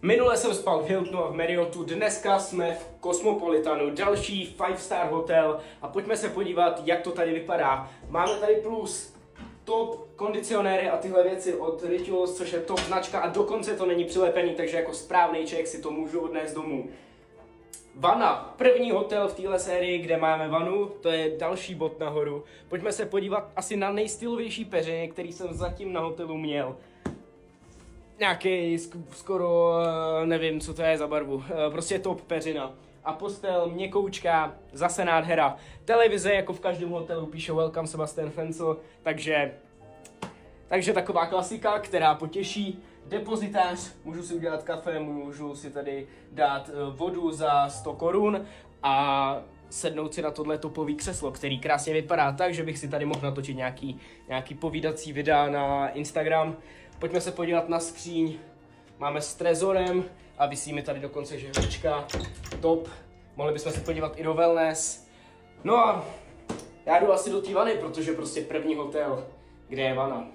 Minule jsem spal v Hiltonu a v Marriottu, dneska jsme v Cosmopolitanu, další 5-star hotel a pojďme se podívat, jak to tady vypadá. Máme tady plus top kondicionéry a tyhle věci od Rituals, což je top značka a dokonce to není přilepený, takže jako správný člověk si to můžu odnést domů. Vana, první hotel v téhle sérii, kde máme vanu, to je další bod nahoru. Pojďme se podívat asi na nejstylovější peřiny, který jsem zatím na hotelu měl. Nějaký skoro, nevím, co to je za barvu, prostě top peřina. A postel, měkoučka, zase nádhera. Televize, jako v každém hotelu, píše Welcome Sebastian Fensel, takže taková klasika, která potěší. Depozitář, můžu si udělat kafe, můžu si tady dát vodu za 100 korun a sednout si na tohle topový křeslo, který krásně vypadá tak, že bych si tady mohl natočit nějaký povídací videa na Instagram. Pojďme se podívat na skříň, máme s trezorem a visí mi tady dokonce žehlička, top. Mohli bychom se podívat i do wellness. No a já jdu asi do té vany, protože prostě první hotel, kde je vana.